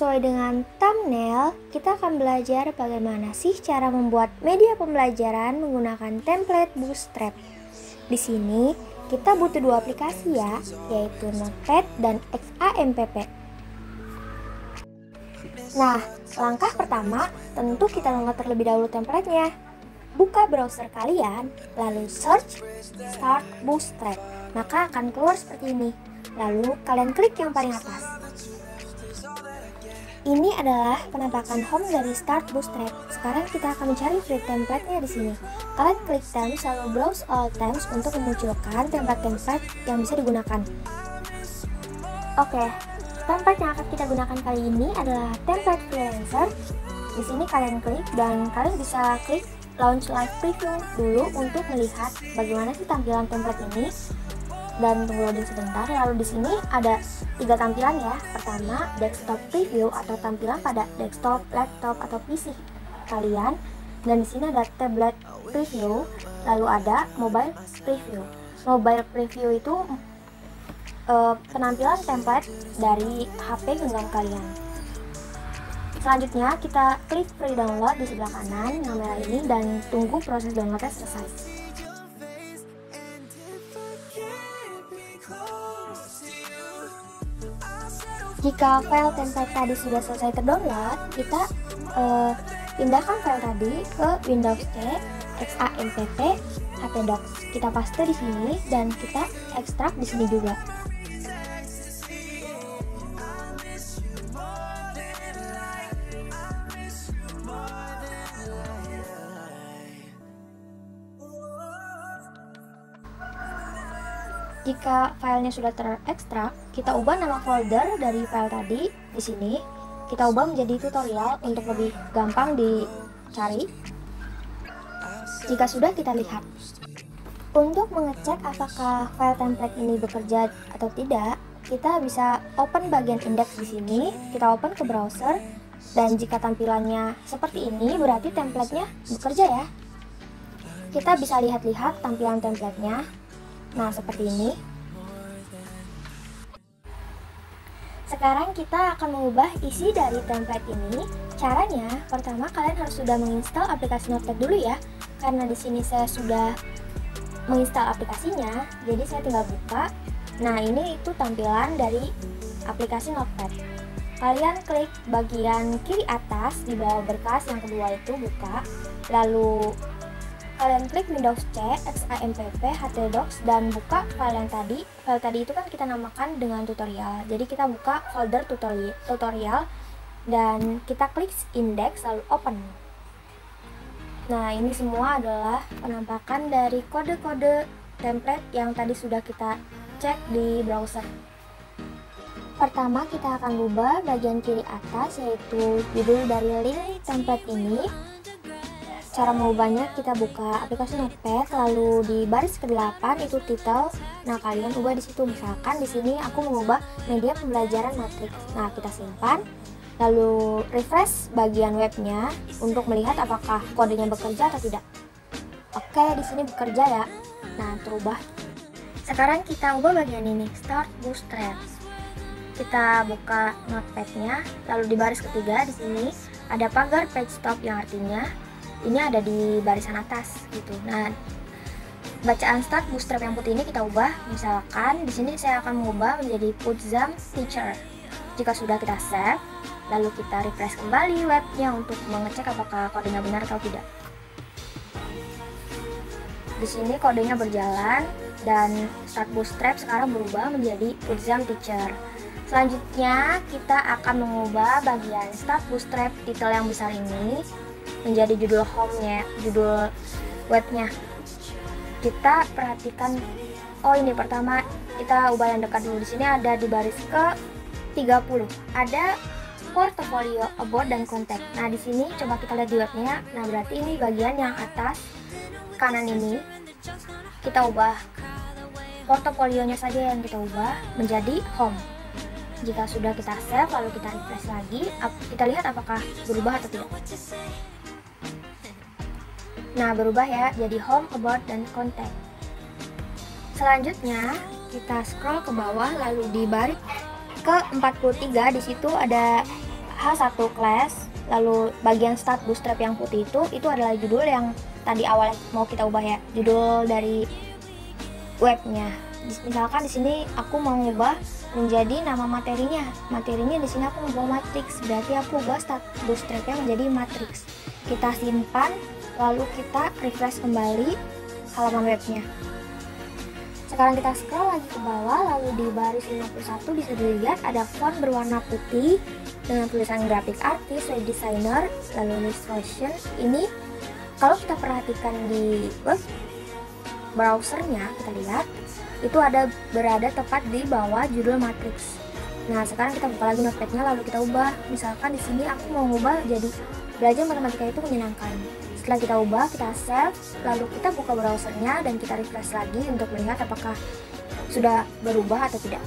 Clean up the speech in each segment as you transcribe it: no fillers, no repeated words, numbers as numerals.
sesuai dengan thumbnail, kita akan belajar bagaimana sih cara membuat media pembelajaran menggunakan template Bootstrap. Di sini kita butuh dua aplikasi ya, yaitu Notepad dan XAMPP. Nah, langkah pertama tentu kita download terlebih dahulu templatenya. Buka browser kalian, lalu search Start Bootstrap, maka akan keluar seperti ini. Lalu kalian klik yang paling atas. Ini adalah penampakan home dari Start Bootstrap. Sekarang kita akan mencari free template-nya di sini. Kalian klik Themes lalu browse all themes untuk memunculkan template-template yang bisa digunakan. Oke, template yang akan kita gunakan kali ini adalah template freelancer. Di sini kalian klik dan kalian bisa klik launch live preview dulu untuk melihat bagaimana sih tampilan template ini. Dan tunggu loading sebentar. Lalu di sini ada 3 tampilan ya. Pertama, desktop preview atau tampilan pada desktop, laptop atau PC kalian. Dan di sini ada tablet preview, lalu ada mobile preview. Mobile preview itu penampilan template dari HP genggam kalian. Selanjutnya kita klik free download di sebelah kanan yang merah ini dan tunggu proses downloadnya selesai. Jika file template tadi sudah selesai terdownload, kita pindahkan file tadi ke Windows C, XAMPP, htdocs. Kita paste di sini dan kita ekstrak di sini juga. Jika filenya sudah terekstrak, kita ubah nama folder dari file tadi di sini. Kita ubah menjadi tutorial untuk lebih gampang dicari. Jika sudah, kita lihat. Untuk mengecek apakah file template ini bekerja atau tidak, kita bisa open bagian index di sini. Kita open ke browser dan jika tampilannya seperti ini, berarti templatenya bekerja ya. Kita bisa lihat-lihat tampilan templatenya. Nah, seperti ini. Sekarang kita akan mengubah isi dari template ini. Caranya, pertama kalian harus sudah menginstal aplikasi Notepad dulu ya. Karena di sini saya sudah menginstal aplikasinya, jadi saya tinggal buka. Nah, ini itu tampilan dari aplikasi Notepad. Kalian klik bagian kiri atas di bawah berkas yang kedua itu buka. Lalu kalian klik Windows C, XAMPP, htdocs dan buka file yang tadi. File tadi itu kan kita namakan dengan tutorial. Jadi kita buka folder tutorial dan kita klik index lalu open. Nah, ini semua adalah penampakan dari kode-kode template yang tadi sudah kita cek di browser. Pertama kita akan ubah bagian kiri atas yaitu judul dari link template ini. Cara mengubahnya, kita buka aplikasi Notepad, lalu di baris ke-8 itu title. Nah, kalian ubah di situ. Misalkan di sini aku mengubah media pembelajaran matriks. Nah, kita simpan, lalu refresh bagian webnya untuk melihat apakah kodenya bekerja atau tidak. Oke, di sini bekerja ya. Nah, terubah. Sekarang kita ubah bagian ini, Start Bootstrap. Kita buka Notepad-nya, lalu di baris ketiga di sini ada pagar page stop yang artinya ini ada di barisan atas gitu. Nah, bacaan Start Bootstrap yang putih ini kita ubah. Misalkan di sini saya akan mengubah menjadi Putzam Teacher. Jika sudah, kita save, lalu kita refresh kembali webnya untuk mengecek apakah kodenya benar atau tidak. Di sini kodenya berjalan dan Start Bootstrap sekarang berubah menjadi Putzam Teacher. Selanjutnya kita akan mengubah bagian Start Bootstrap title yang besar ini menjadi judul home-nya, judul webnya. Kita perhatikan, oh ini pertama kita ubah yang dekat dulu. Di sini ada di baris ke-30 ada portfolio, about dan contact. Nah, di sini coba kita lihat di webnya. Nah, berarti ini bagian yang atas kanan ini kita ubah, portofolionya saja yang kita ubah menjadi home. Jika sudah, kita save lalu kita refresh lagi. Kita lihat apakah berubah atau tidak. Nah, berubah ya, jadi home, about, dan contact. Selanjutnya, kita scroll ke bawah, lalu di baris ke-43 di situ ada H1 class, lalu bagian start bootstrap yang putih itu adalah judul yang tadi awal mau kita ubah ya, judul dari webnya. Misalkan di sini aku mau ubah menjadi nama materinya. Materinya di sini aku mau matrix, berarti aku ubah start bootstrapnya menjadi matrix. Kita simpan, lalu kita refresh kembali halaman webnya. Sekarang kita scroll lagi ke bawah, lalu di baris 51 bisa dilihat ada font berwarna putih dengan tulisan graphic artist, web designer, lalu illustration. Ini kalau kita perhatikan di web browsernya, kita lihat itu berada tepat di bawah judul matrix. Nah, sekarang kita buka lagi notepadnya, lalu kita ubah. Misalkan di sini aku mau ubah jadi belajar matematika itu menyenangkan. Setelah kita ubah, kita save, lalu kita buka browsernya dan kita refresh lagi untuk melihat apakah sudah berubah atau tidak.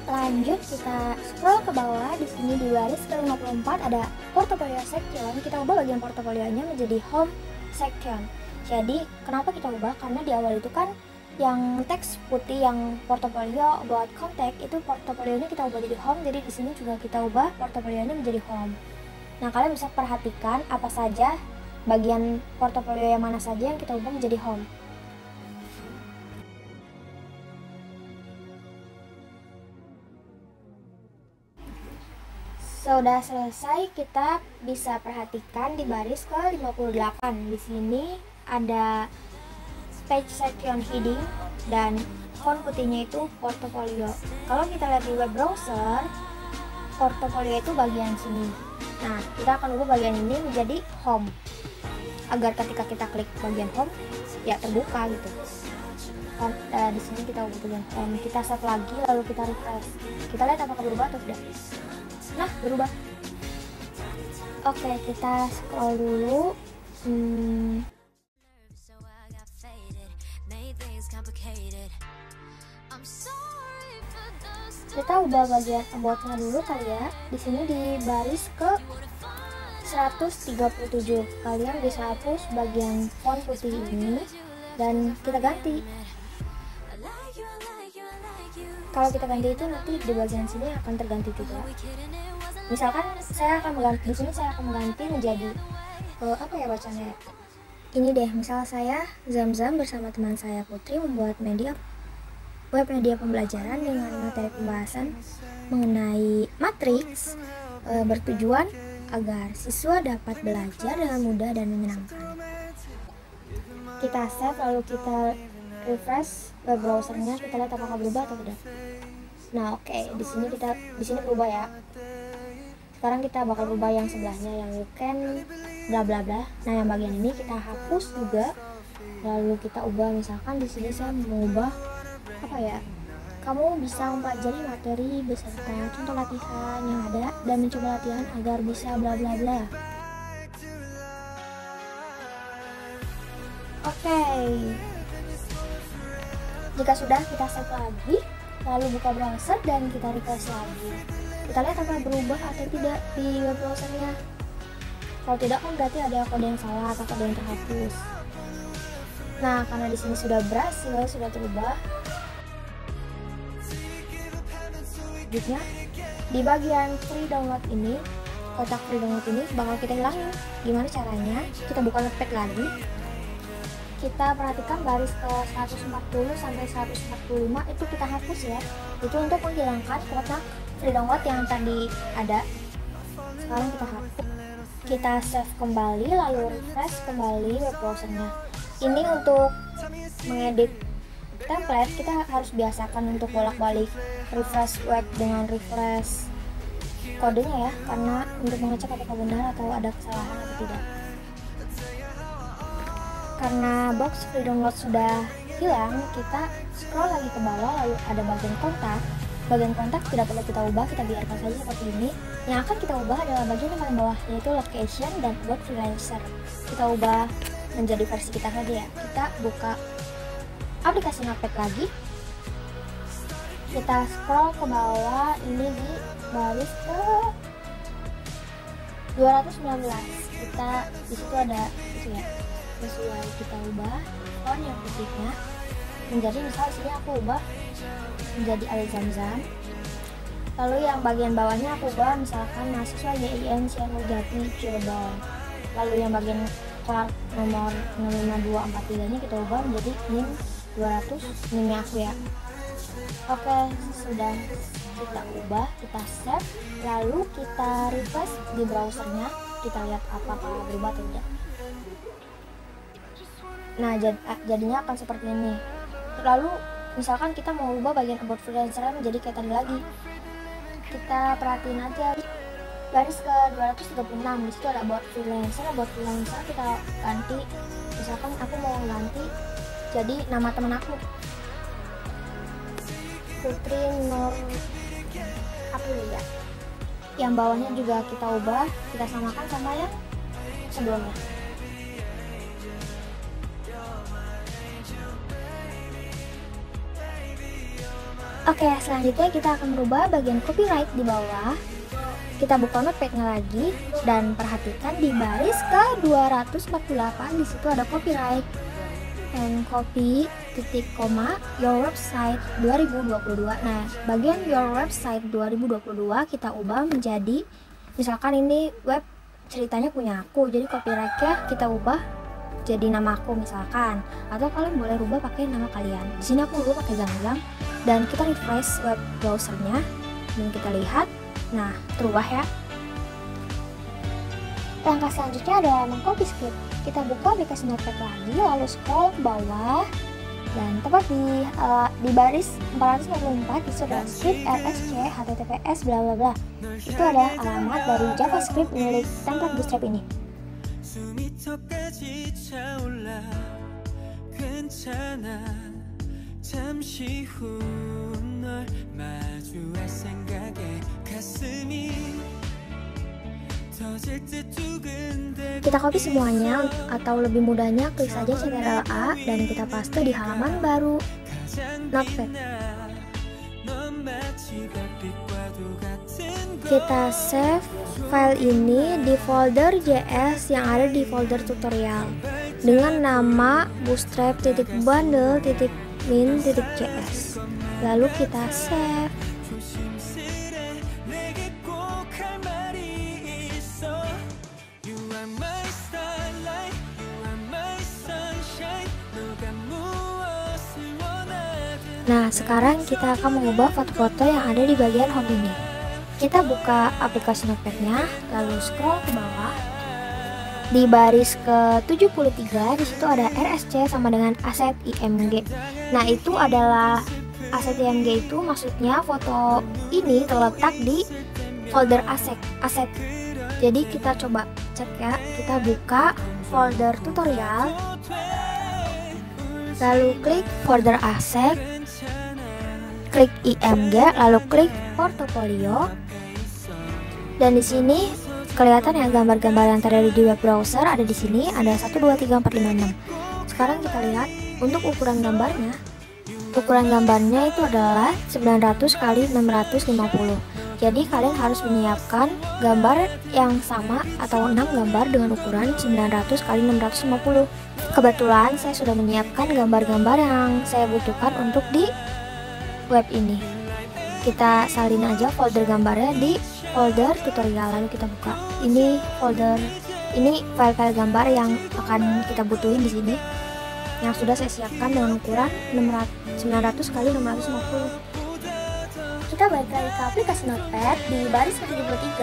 Lanjut, kita scroll ke bawah. Di sini di baris ke-54 ada portfolio section. Kita ubah bagian portofolionya menjadi home section. Jadi kenapa kita ubah? Karena di awal itu kan yang teks putih yang portofolio buat kontak itu portofolionya kita ubah jadi home. Jadi di sini juga kita ubah portofolionya menjadi home. Nah, kalian bisa perhatikan apa saja bagian portofolio yang mana saja yang kita ubah menjadi home. Sudah selesai, kita bisa perhatikan di baris ke-58. Di sini ada page section heading dan font putihnya itu portofolio. Kalau kita lihat di web browser, portofolio itu bagian sini. Nah, kita akan ubah bagian ini menjadi home agar ketika kita klik bagian home ya terbuka gitu. Di sini kita ubah bagian home. Kita save lagi lalu kita refresh. Kita lihat apakah berubah atau tidak. Nah, berubah. Oke, kita scroll dulu. Kita ubah bagian about-nya dulu kali ya. Di sini di baris ke 137. Kalian bisa hapus bagian font putih ini dan kita ganti. Kalau kita ganti itu nanti di bagian sini akan terganti juga. Misalkan saya akan mengganti di sini, saya akan mengganti menjadi apa ya bacanya? Ini deh, misal saya Zam-Zam bersama teman saya Putri membuat web media pembelajaran dengan materi pembahasan mengenai matriks, bertujuan agar siswa dapat belajar dengan mudah dan menyenangkan. Kita save lalu kita refresh web browsernya, kita lihat apakah berubah atau tidak. Nah, oke, di sini berubah ya. Sekarang kita bakal ubah yang sebelahnya, yang you can bla bla bla. Nah, yang bagian ini kita hapus juga. Lalu kita ubah, misalkan di sini saya mengubah apa ya? Kamu bisa mempelajari materi beserta contoh latihan yang ada dan mencoba latihan agar bisa bla bla bla. Oke. Jika sudah, kita save lagi, lalu buka browser dan kita refresh lagi. Kita lihat apakah berubah atau tidak di web browsernya. Kalau tidak kan berarti ada kode yang salah atau kode yang terhapus. Nah, karena di sini sudah berhasil, sudah terubah. Selanjutnya, di bagian free download ini, kotak free download ini bakal kita hilangin. Gimana caranya? Kita buka notepad lagi. Kita perhatikan baris ke 140 sampai 145 itu kita hapus ya. Itu untuk menghilangkan kotak free download yang tadi ada. Sekarang kita hapus. Kita save kembali lalu refresh kembali web browsernya. Ini untuk mengedit template kita harus biasakan untuk bolak-balik refresh web dengan refresh kodenya ya, karena untuk mengecek apakah benar atau ada kesalahan atau tidak. Karena box free download sudah hilang, kita scroll lagi ke bawah lalu ada bagian kontak. Bagian kontak tidak perlu kita ubah, kita biarkan saja seperti ini. Yang akan kita ubah adalah bagian yang paling bawah, yaitu location dan buat freelancer. Kita ubah menjadi versi kita saja ya. Kita buka aplikasi Notepad lagi. Kita scroll ke bawah, ini di baris ke 219. Kita di situ ada itu ya. Sesuai kita ubah font yang putihnya. menjadi, misal sini aku ubah menjadi Ali Zamzam. Lalu yang bagian bawahnya aku ubah misalkan mahasiswa YIN Syahrul Jati Cirebon. Lalu yang bagian Clark nomor 05243 ini kita ubah menjadi NIM 200, NIM aku ya. Oke, sudah kita ubah, kita save, lalu kita refresh di browsernya, kita lihat apakah berubah atau tidak. Nah, jadinya akan seperti ini. Lalu misalkan kita mau ubah bagian about freelancer menjadi kayak tadi lagi, kita perhatiin aja baris ke 236, disitu ada about freelancer kita ganti, misalkan aku mau ganti jadi nama teman aku, Putri Nur Aprilia. Yang bawahnya juga kita ubah, kita samakan sama yang sebelumnya. Oke, selanjutnya kita akan merubah bagian copyright di bawah. Kita buka notepad-nya lagi dan perhatikan di baris ke 248 di situ ada copyright and copy titik koma your website 2022. Nah, bagian your website 2022 kita ubah menjadi, misalkan ini web ceritanya punya aku, jadi copyright-nya kita ubah jadi nama aku misalkan, atau kalian boleh rubah pakai nama kalian. Di sini aku rubah pakai Zamzam dan kita refresh web browsernya dan kita lihat, nah terubah ya. Langkah selanjutnya adalah mengcopy script. Kita buka aplikasi Notepad lagi, lalu scroll ke bawah dan tepat di baris 454 itu ada script RSC HTTPS bla bla bla. Itu adalah alamat dari JavaScript milik template Bootstrap ini. Kita copy semuanya, atau lebih mudahnya klik saja Ctrl+A dan kita paste di halaman baru Notepad. Kita save file ini di folder JS yang ada di folder tutorial dengan nama bootstrap.bundle.min.js. Lalu kita save. Nah, sekarang kita akan mengubah foto-foto yang ada di bagian home ini. Kita buka aplikasi Notepad-nya, lalu scroll ke bawah. Di baris ke-73 di situ ada RSC sama dengan aset IMG. Nah, itu adalah aset IMG, itu maksudnya foto ini terletak di folder aset. Jadi kita coba cek ya. Kita buka folder tutorial, lalu klik folder aset, klik IMG, lalu klik portofolio. Dan di sini kelihatan ya gambar-gambar yang terjadi di web browser ada di sini, ada 1 2 3 4 5 6. Sekarang kita lihat untuk ukuran gambarnya. Ukuran gambarnya itu adalah 900 x 650. Jadi kalian harus menyiapkan gambar yang sama atau 6 gambar dengan ukuran 900 x 650. Kebetulan saya sudah menyiapkan gambar-gambar yang saya butuhkan untuk di web ini. Kita salin aja folder gambarnya di folder tutorial, lalu kita buka. Ini folder, ini file-file gambar yang akan kita butuhin di sini, yang sudah saya siapkan dengan ukuran 900 x 650. Kita balik lagi ke aplikasi Notepad. Di baris ke-73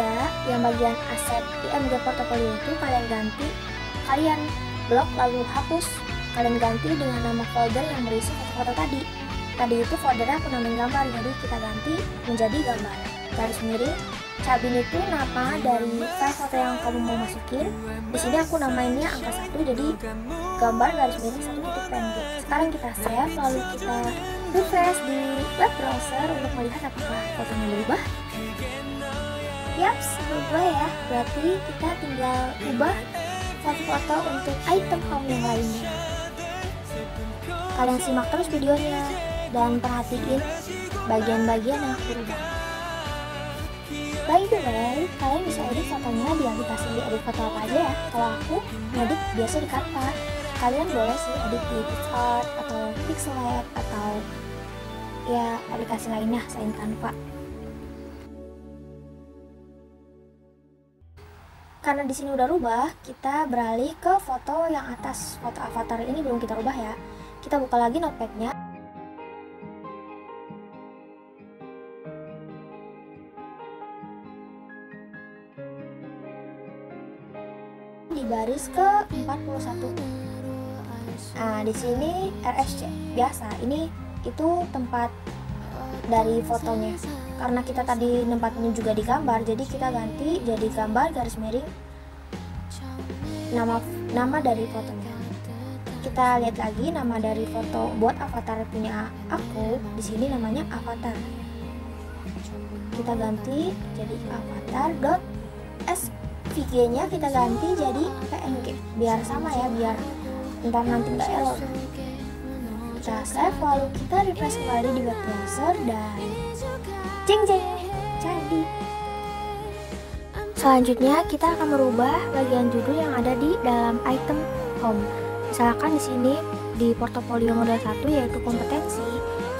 yang bagian aset IMG portofolio itu kalian ganti, kalian blok lalu hapus, kalian ganti dengan nama folder yang berisi foto-foto tadi. Tadi itu foldernya aku namain gambar, jadi kita ganti menjadi gambar. Garis miring, cabin itu nama dari file foto yang kamu mau masukin. Di sini aku namainnya angka 1, jadi gambar garis miring 1.png. Sekarang kita save, lalu kita refresh di web browser untuk melihat apakah fotonya berubah. Yaps, berubah ya. Berarti kita tinggal ubah foto-foto untuk item home yang lainnya. Kalian simak terus videonya dan perhatiin bagian-bagian yang berubah. By the way, kalian bisa edit fotonya di aplikasi edit foto apa aja ya. Kalau aku ngedit biasa di Canva. kalian boleh sih edit di PicsArt atau Pixelate atau ya aplikasi lainnya selain Canva. Karena di sini udah rubah, kita beralih ke foto yang atas. Foto avatar ini belum kita rubah ya. Kita buka lagi notepad-nya. Di baris ke 41. Nah, di sini RSC biasa. Ini itu tempat dari fotonya. Karena kita tadi tempatnya juga digambar, jadi kita ganti jadi gambar garis miring nama dari fotonya. Kita lihat lagi nama dari foto buat avatar punya aku. Di sini namanya avatar. Kita ganti jadi avatar.svg-nya kita ganti jadi png biar sama ya, biar ntar nanti nggak error. Kita save, lalu kita refresh kembali di web browser dan jeng jadi. Selanjutnya kita akan merubah bagian judul yang ada di dalam item home. Misalkan di sini di portofolio modal 1 yaitu kompetensi,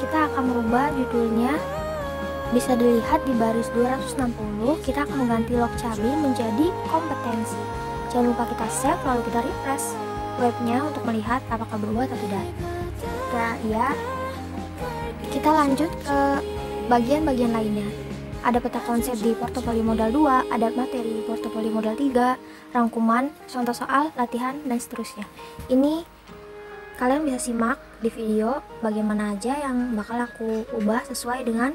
kita akan merubah judulnya. Bisa dilihat di baris 260, kita akan mengganti log cabi menjadi kompetensi. Jangan lupa kita save lalu kita refresh webnya untuk melihat apakah berubah atau tidak. Ya, kita lanjut ke bagian-bagian lainnya. Ada peta konsep di portofolio modal 2, ada materi di portofolio modal 3, rangkuman, contoh soal, latihan, dan seterusnya. Ini kalian bisa simak di video bagaimana aja yang bakal aku ubah sesuai dengan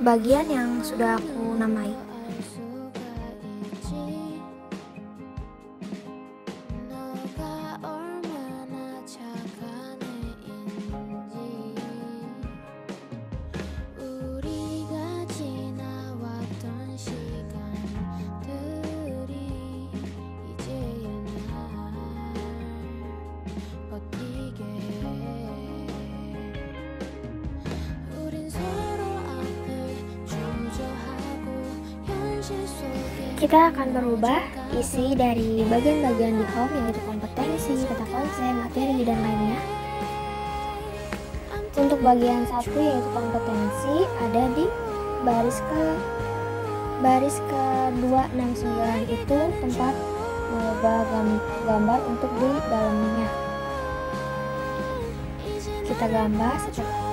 bagian yang sudah aku namai. Kita akan merubah isi dari bagian-bagian di home yaitu kompetensi, peta konsep, materi, dan lainnya. Untuk bagian 1 yaitu kompetensi ada di baris ke 269 itu tempat mengubah gambar untuk di dalamnya.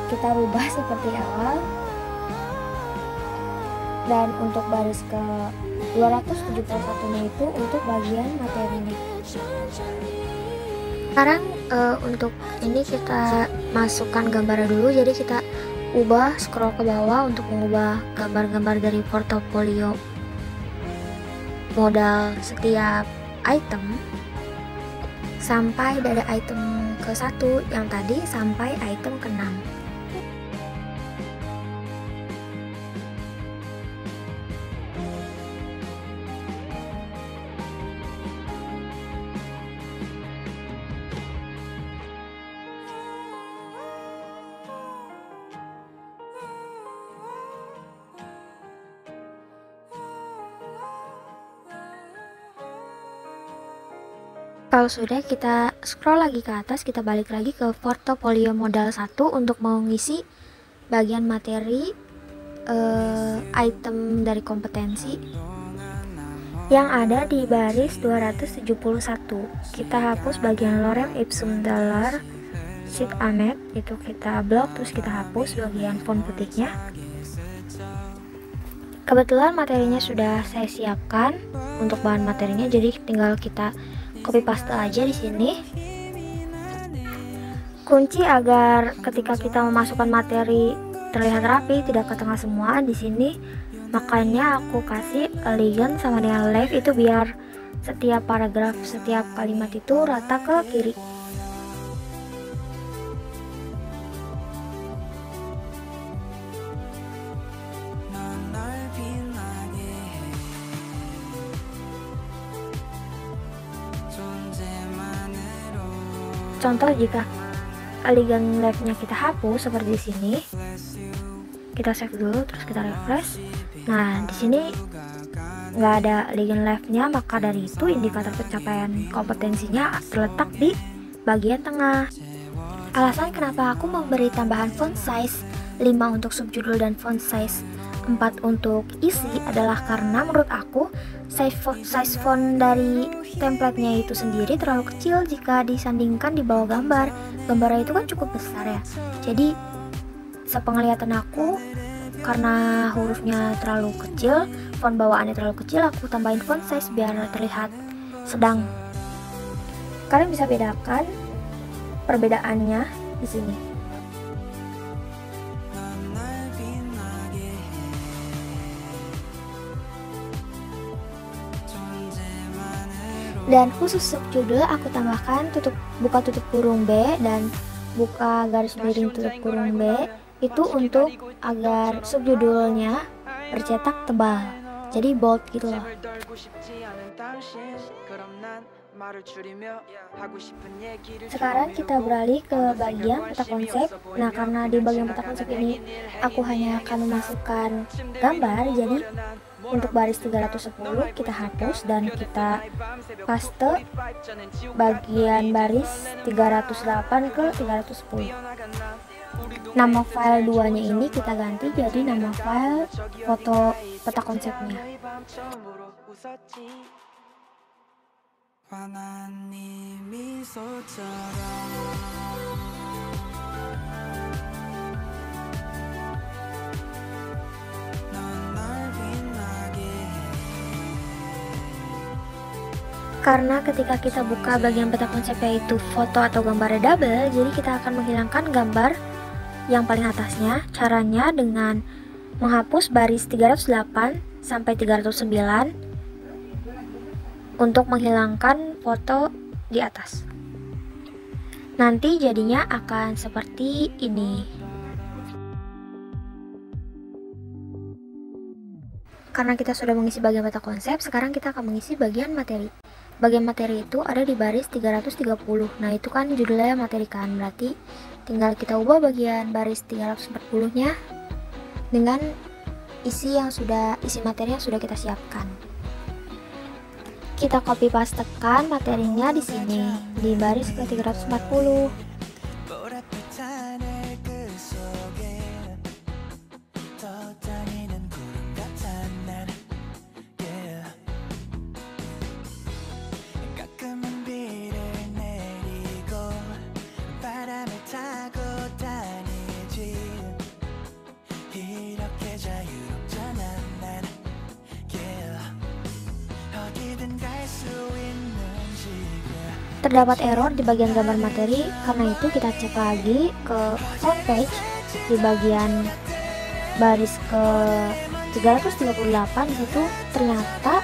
Kita rubah seperti awal. Dan untuk baris ke 271-nya itu untuk bagian materinya. Sekarang untuk ini kita masukkan gambar dulu, jadi kita ubah scroll ke bawah untuk mengubah gambar-gambar dari portofolio modal setiap item sampai dari item ke 1 yang tadi sampai item ke 6. Kalau sudah, kita scroll lagi ke atas, kita balik lagi ke portofolio modal 1 untuk mengisi bagian materi item dari kompetensi yang ada di baris 271. Kita hapus bagian lorem ipsum dollar sheet anet, itu kita blok, terus kita hapus bagian font putihnya. Kebetulan materinya sudah saya siapkan untuk bahan materinya, jadi tinggal kita copy paste aja di sini. Kunci agar ketika kita memasukkan materi terlihat rapi, tidak ke tengah semua di sini. Makanya aku kasih elegant sama dengan left itu biar setiap paragraf, setiap kalimat itu rata ke kiri. Contoh jika elegant left-nya kita hapus seperti di sini, kita save dulu terus kita refresh. Nah, di sini nggak ada legend left-nya, maka dari itu indikator pencapaian kompetensinya terletak di bagian tengah. Alasan kenapa aku memberi tambahan font size 5 untuk subjudul dan font size 4 untuk isi adalah karena menurut aku size font dari template-nya itu sendiri terlalu kecil jika disandingkan di bawah gambar. Gambarnya itu kan cukup besar ya. Jadi sepenglihatan aku, karena hurufnya terlalu kecil, font bawaannya terlalu kecil, aku tambahin font size biar terlihat sedang. Kalian bisa bedakan perbedaannya di sini. Dan khusus subjudul aku tambahkan buka tutup kurung B dan buka garis miring tutup kurung B, itu untuk agar subjudulnya bercetak tebal, jadi bold gitu loh. Sekarang kita beralih ke bagian peta konsep. Nah, karena di bagian peta konsep ini aku hanya akan memasukkan gambar, jadi untuk baris 310 kita hapus dan kita paste bagian baris 308 ke 310. Nama file 2 nya ini kita ganti jadi nama file foto peta konsepnya. Karena ketika kita buka bagian peta konsepnya itu foto atau gambarnya double, jadi kita akan menghilangkan gambar yang paling atasnya. Caranya dengan menghapus baris 308 sampai 309 untuk menghilangkan foto di atas. Nanti jadinya akan seperti ini. Karena kita sudah mengisi bagian peta konsep, sekarang kita akan mengisi bagian materi. Bagian materi itu ada di baris 330. Nah, itu kan judulnya materi kan, berarti tinggal kita ubah bagian baris 340-nya dengan isi materi yang sudah kita siapkan. Kita copy pastekan materinya di sini di baris ke 340. Terdapat error di bagian gambar materi, karena itu kita cek lagi ke front page di bagian baris ke 338. Di situ ternyata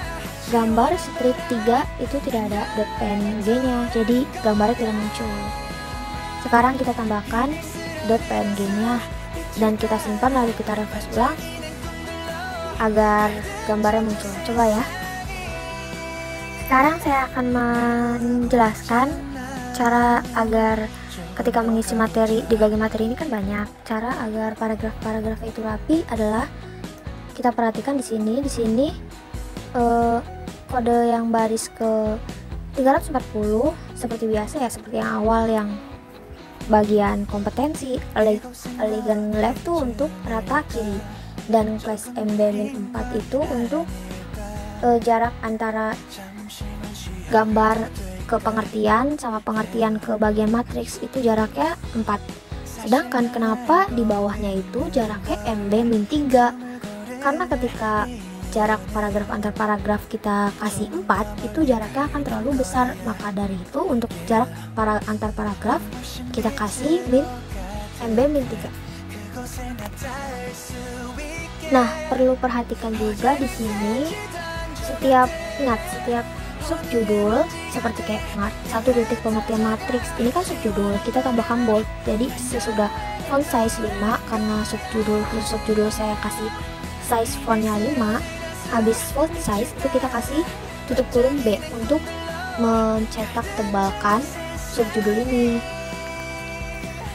gambar strip 3 itu tidak ada .png nya, jadi gambarnya tidak muncul. Sekarang kita tambahkan .png nya dan kita simpan, lalu kita refresh ulang agar gambarnya muncul. Coba ya. Sekarang saya akan menjelaskan cara agar ketika mengisi materi di bagian materi ini kan banyak. Cara agar paragraf-paragraf itu rapi adalah kita perhatikan di sini. Di sini kode yang baris ke 340 seperti biasa ya, seperti yang awal, yang bagian kompetensi legend left tuh untuk rata kiri, dan class MB-4 itu untuk jarak antara gambar ke pengertian sama pengertian ke bagian matriks itu jaraknya 4. Sedangkan kenapa di bawahnya itu jaraknya MB-3? Karena ketika jarak paragraf antar paragraf kita kasih 4, itu jaraknya akan terlalu besar. Maka dari itu untuk jarak antar paragraf kita kasih MB-3. Nah, perlu perhatikan juga di sini setiap subjudul subjudul seperti kayak satu titik pengertian matriks ini kan subjudul, kita tambahkan bold. Jadi sesudah font size 5, karena subjudul saya kasih size fontnya 5, habis font size itu kita kasih tutup kurung B untuk mencetak tebalkan subjudul ini.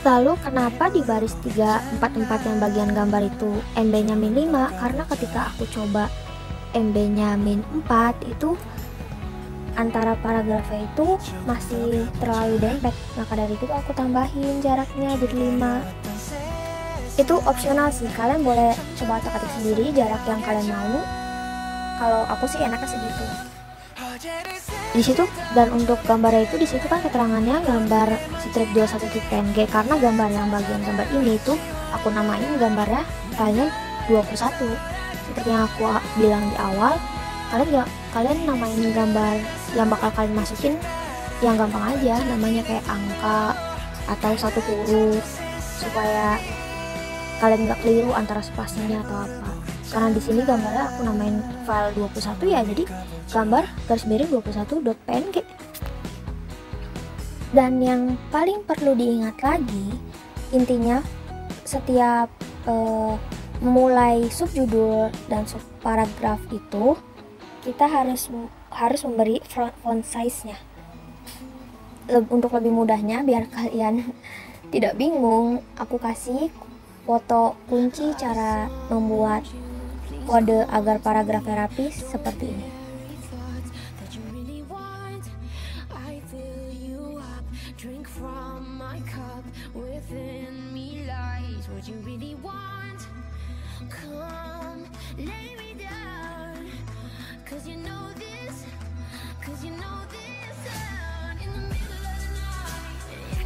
Lalu kenapa di baris 344 yang bagian gambar itu MB nya -5? Karena ketika aku coba MB-nya -4 itu antara paragrafnya itu masih terlalu dempet. Maka dari itu aku tambahin jaraknya jadi 5. Itu opsional sih, kalian boleh coba otak-atik sendiri jarak yang kalian mau. Kalau aku sih enaknya segitu di situ. Dan untuk gambarnya itu di situ kan keterangannya gambar strip 21.png, karena gambar yang bagian gambar ini itu aku namain gambarnya filenya 21. Seperti yang aku bilang di awal, kalian namain gambar yang bakal kalian masukin yang gampang aja, namanya kayak angka atau satu huruf, supaya kalian nggak keliru antara spasinya atau apa. Karena di sini gambarnya aku namain file 21 ya, jadi gambar garis miring 21.png. Dan yang paling perlu diingat lagi, intinya setiap memulai subjudul dan subparagraf itu kita harus memberi font size-nya. Untuk lebih mudahnya biar kalian tidak bingung, aku kasih foto kunci cara membuat kode agar paragrafnya rapi seperti ini.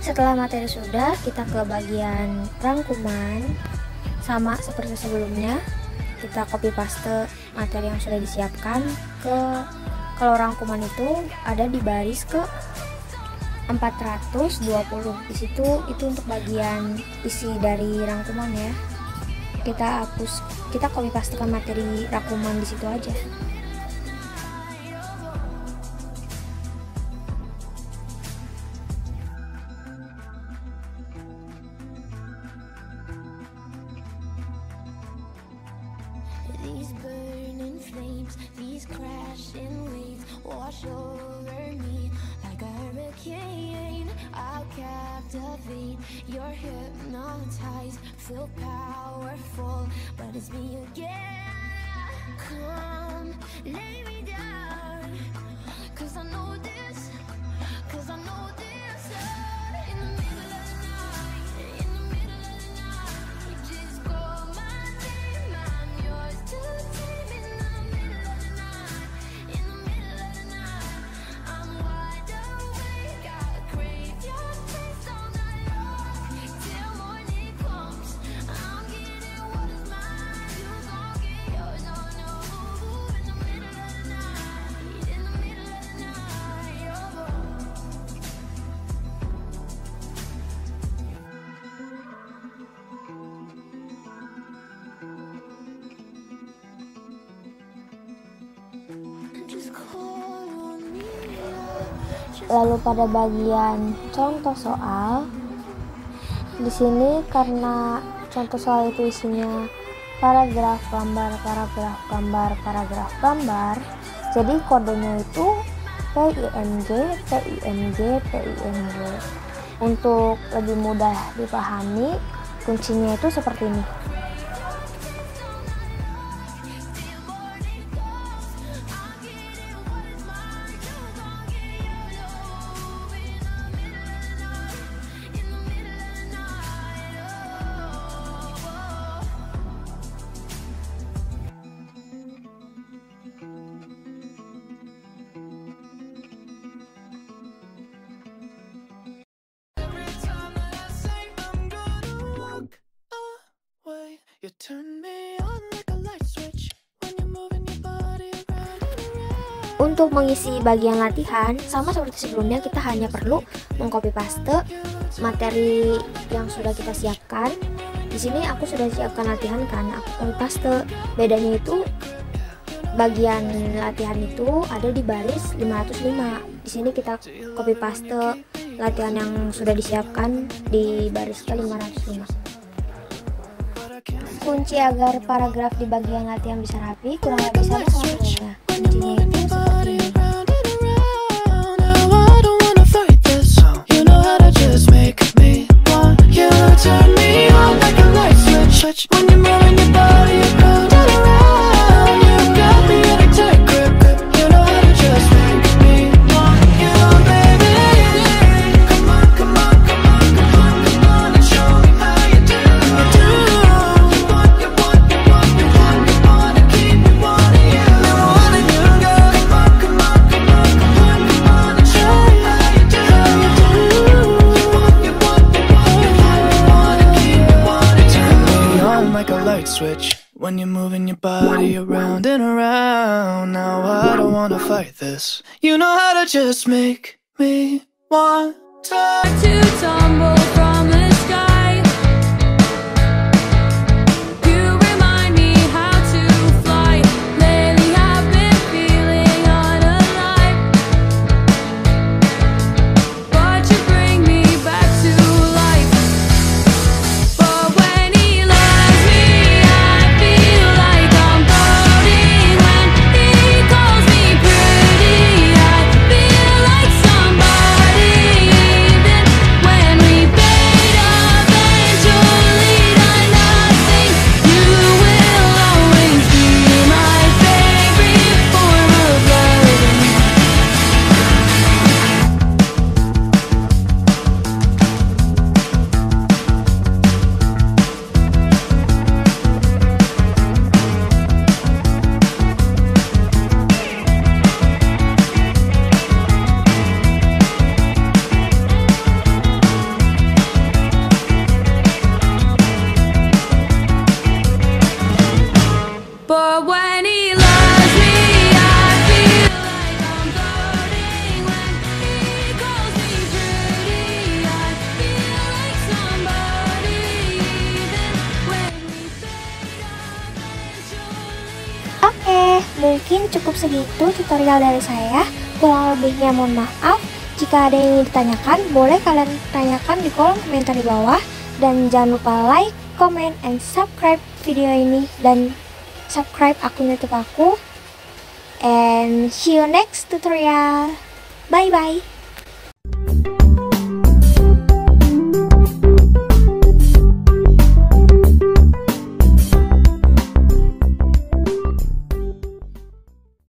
Setelah materi sudah, kita ke bagian rangkuman. Sama seperti sebelumnya, kita copy paste materi yang sudah disiapkan kalau rangkuman itu ada di baris ke 420. Di situ itu untuk bagian isi dari rangkuman ya. Kita copy pastekan materi rangkuman di situ aja. These burning flames, these crashing waves wash over me like a hurricane. I'll captivate, you're hypnotized, feel powerful, but it's me again. Come, lay me down, 'cause I know this, 'cause I know this. In the middle of the night, in the middle of the night, just call my name, I'm yours to tame. In the middle of the night, in the middle of the night, I'm wide awake, I crave your taste all night long. Till morning comes, I'm getting what is mine, you gon' get yours, no, no. In the middle of the night, in the middle of the night, oh. Just call on me. Lalu pada bagian contoh soal, di sini karena contoh soal itu isinya paragraf gambar, paragraf gambar, paragraf gambar, jadi kodenya itu PING, PING, PING. Untuk lebih mudah dipahami, kuncinya itu seperti ini. You turn me on like a light switch when you're moving your body around and around. Untuk mengisi bagian latihan, sama seperti sebelumnya, kita hanya perlu mengcopy paste materi yang sudah kita siapkan. Di sini aku sudah siapkan latihan kan, aku copy paste. Bedanya itu bagian latihan itu ada di baris 505. Di sini kita copy paste latihan yang sudah disiapkan di baris ke 505. Kunci agar paragraf di bagian latihan bisa rapi kurang lebih sama sebenarnya. Kuncinya itu seperti ini. You know how to just make me want you to turn me on like a light switch when you're moving your body around and around. You got me switch when you're moving your body around and around. Now I don't wanna fight this. You know how to just make me want to tumble from the sky. You remind me how to fly. Lately I've been feeling unalive, but you bring me back to life. But when he loves me, I feel like I'm floating. When he calls me pretty, I feel like somebody. Even when we fade eventually to nothing, you will always be my favorite form of loving. But when he loves me, I feel like I'm floating. When he calls me pretty, I feel like somebody. Even when we fade eventually. Oke, mungkin cukup segitu tutorial dari saya. Kurang lebihnya mohon maaf. Jika ada yang ingin ditanyakan, boleh kalian tanyakan di kolom komentar di bawah. Dan jangan lupa like, comment, and subscribe video ini. Dan subscribe akun YouTube aku. And see you next tutorial. Bye bye.